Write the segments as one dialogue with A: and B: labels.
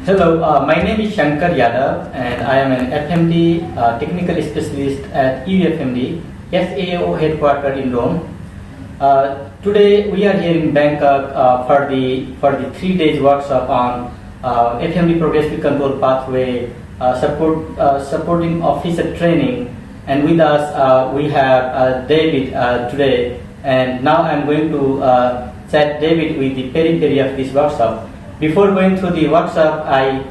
A: Hello, my name is Shankar Yadav and I am an FMD technical specialist at EuFMD, SAO headquartered in Rome. Today we are here in Bangkok for the 3 days workshop on FMD progressive control pathway supporting officer training, and with us we have David today, and now I'm going to chat David with the periphery of this workshop. Before going through the workshop, I'm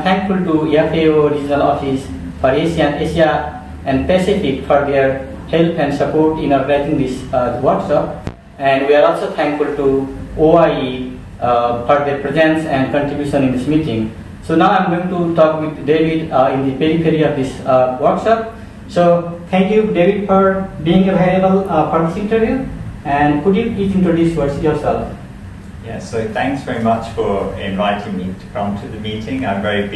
A: thankful to FAO Regional Office for Asia and Pacific for their help and support in organizing this workshop, and we are also thankful to OIE for their presence and contribution in this meeting. So now I'm going to talk with David in the periphery of this workshop. So thank you, David, for being available for this interview, and could you please introduce yourself?
B: Yes, so thanks very much for inviting me to come to the meeting. I'm very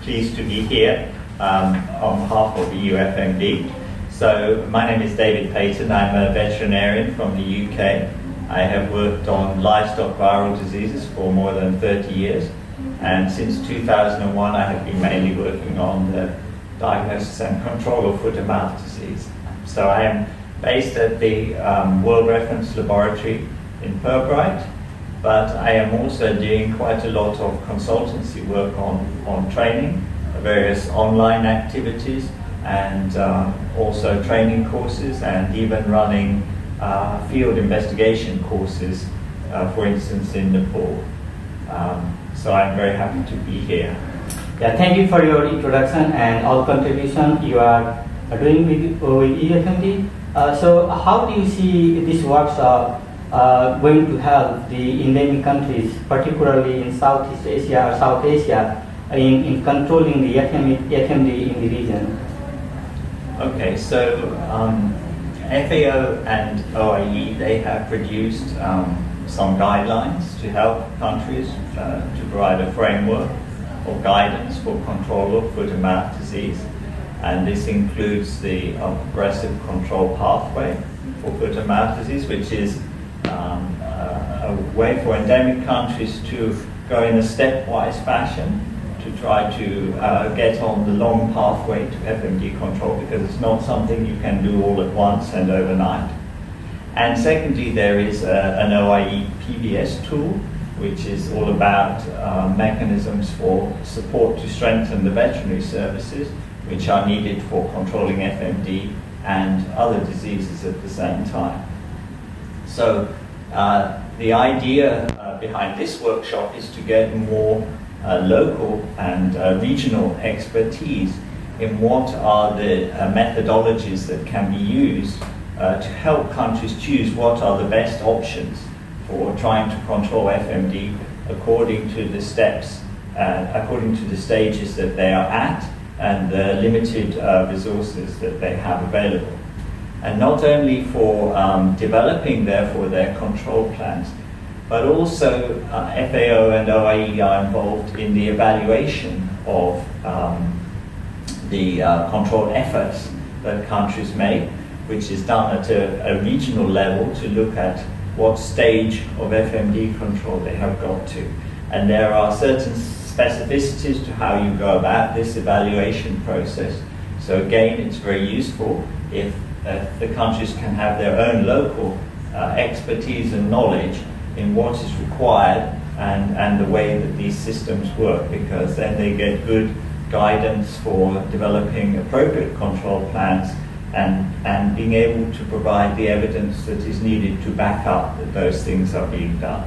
B: pleased to be here on behalf of the EuFMD. So my name is David Paton. I'm a veterinarian from the UK. I have worked on livestock viral diseases for more than 30 years. And since 2001, I have been mainly working on the diagnosis and control of foot and mouth disease. So I am based at the World Reference Laboratory in Pirbright, but I am also doing quite a lot of consultancy work on training, various online activities, and also training courses, and even running field investigation courses, for instance, in Nepal. So I'm very happy to be here.
A: Yeah, thank you for your introduction and all contribution you are doing with EuFMD. So how do you see this workshop going to help the endemic countries, particularly in Southeast Asia or South Asia, in controlling the FMD in the region?
B: Okay, so FAO and OIE, they have produced some guidelines to help countries to provide a framework or guidance for control of foot and mouth disease. And this includes the progressive control pathway for foot and mouth disease, which is a way for endemic countries to go in a stepwise fashion to try to get on the long pathway to FMD control, because it's not something you can do all at once and overnight. And secondly, there is an OIE PBS tool, which is all about mechanisms for support to strengthen the veterinary services, which are needed for controlling FMD and other diseases at the same time. So the idea behind this workshop is to get more local and regional expertise in what are the methodologies that can be used to help countries choose what are the best options for trying to control FMD according to the steps, according to the stages that they are at and the limited resources that they have available. And not only for developing, therefore, their control plans, but also FAO and OIE are involved in the evaluation of the control efforts that countries make, which is done at a regional level to look at what stage of FMD control they have got to. And there are certain specificities to how you go about this evaluation process. So again, it's very useful if the countries can have their own local expertise and knowledge in what is required and the way that these systems work, because then they get good guidance for developing appropriate control plans and being able to provide the evidence that is needed to back up that those things are being done.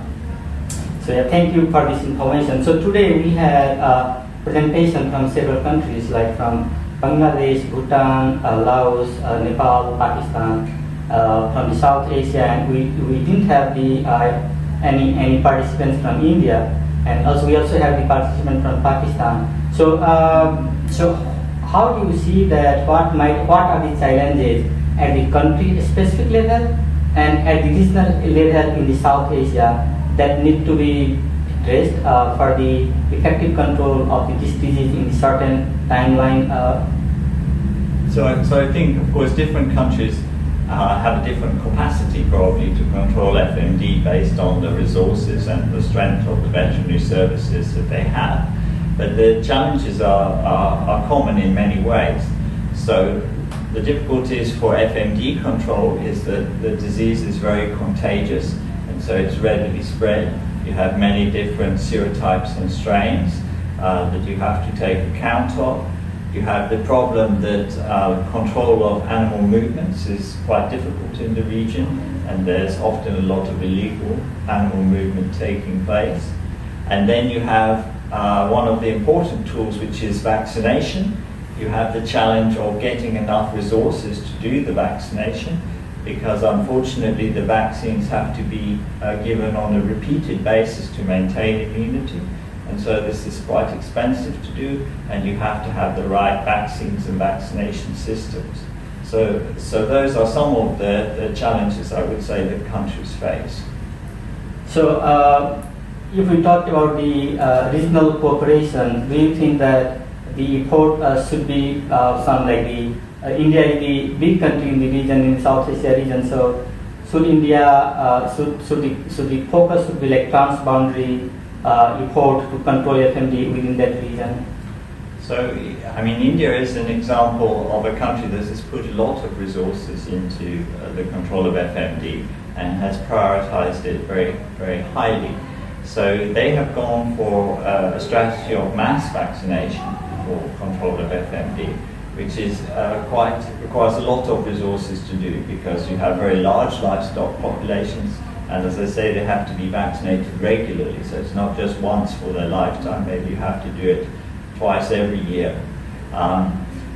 A: So yeah, thank you for this information. So today we had a presentation from several countries, like from Bangladesh, Bhutan, Laos, Nepal, Pakistan, from the South Asia, and we didn't have the any participants from India, and we also have the participant from Pakistan. So how do you see that? What are the challenges at the country specific level and at the regional level in the South Asia that need to be addressed for the effective control of this disease in a certain timeline?
B: So I think, of course, different countries have a different capacity probably to control FMD based on the resources and the strength of the veterinary services that they have. But the challenges are common in many ways. So the difficulties for FMD control is that the disease is very contagious, and so it's readily spread. You have many different serotypes and strains that you have to take account of. You have the problem that control of animal movements is quite difficult in the region, and there's often a lot of illegal animal movement taking place. And then you have one of the important tools, which is vaccination. You have the challenge of getting enough resources to do the vaccination, because unfortunately the vaccines have to be given on a repeated basis to maintain immunity. And so this is quite expensive to do, and you have to have the right vaccines and vaccination systems. So those are some of the challenges, I would say, that countries face.
A: So if we talk about the regional cooperation, do you think that the effort should be some like the India is the big country in the region, in South Asia region, so should India, should the focus should be like transboundary effort to control FMD within that region?
B: So, I mean, India is an example of a country that has put a lot of resources into the control of FMD and has prioritized it very, very highly. So they have gone for a strategy of mass vaccination for control of FMD, which is requires a lot of resources to do, because you have very large livestock populations, and as I say, they have to be vaccinated regularly. So it's not just once for their lifetime. Maybe you have to do it twice every year.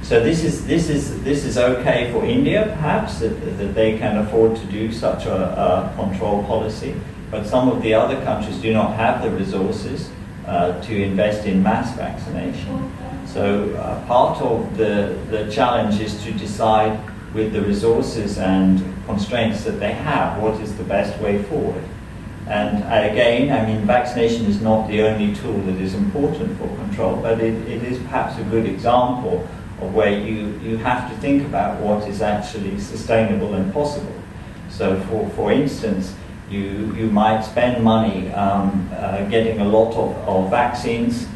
B: So this is okay for India, perhaps, that they can afford to do such a control policy. But some of the other countries do not have the resources to invest in mass vaccination. So part of the challenge is to decide, with the resources and constraints that they have, what is the best way forward. And again, I mean, vaccination is not the only tool that is important for control, but it is perhaps a good example of where you have to think about what is actually sustainable and possible. So for instance, you might spend money getting a lot of vaccines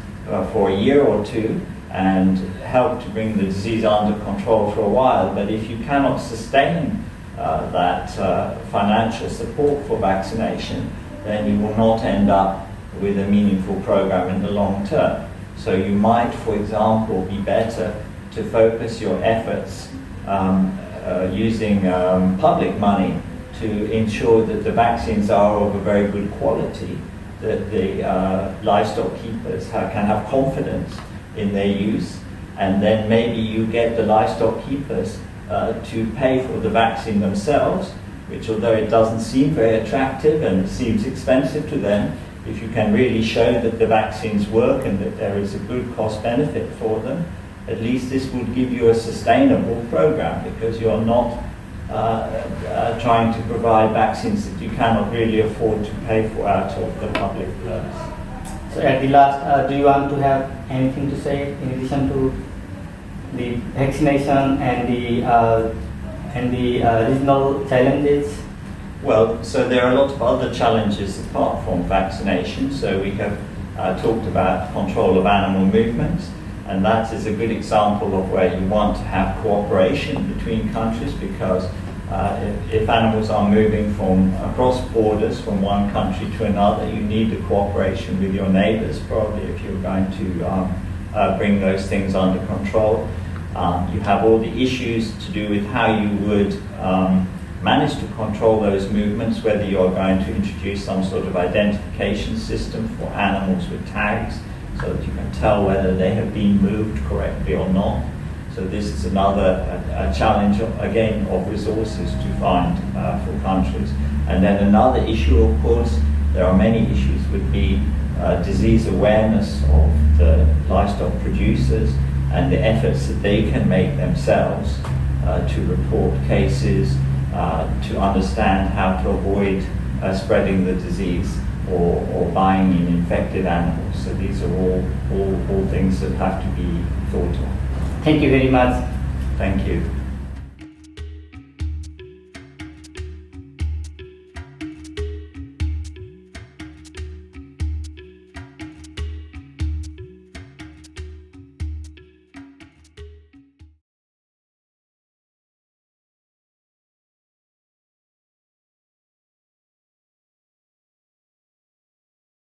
B: for a year or two, and help to bring the disease under control for a while. But if you cannot sustain that financial support for vaccination, then you will not end up with a meaningful program in the long term. So you might, for example, be better to focus your efforts using public money to ensure that the vaccines are of a very good quality, that the livestock keepers can have confidence in their use, and then maybe you get the livestock keepers to pay for the vaccine themselves, which, although it doesn't seem very attractive and seems expensive to them, if you can really show that the vaccines work and that there is a good cost benefit for them, at least this would give you a sustainable program, because you're not trying to provide vaccines that you cannot really afford to pay for out of the public purse.
A: So at the last, do you want to have anything to say in addition to the vaccination and the regional challenges?
B: Well, so there are a lot of other challenges apart from vaccination. So we have talked about control of animal movements, and that is a good example of where you want to have cooperation between countries, because if animals are moving from across borders from one country to another, you need the cooperation with your neighbors, probably, if you're going to bring those things under control. You have all the issues to do with how you would manage to control those movements, whether you're going to introduce some sort of identification system for animals with tags, so that you can tell whether they have been moved correctly or not. So this is another challenge, again, of resources to find for countries. And then another issue, of course, there are many issues, would be disease awareness of the livestock producers and the efforts that they can make themselves to report cases, to understand how to avoid spreading the disease or buying in infected animals. So these are all things that have to be thought of.
A: Thank you very much.
B: Thank you.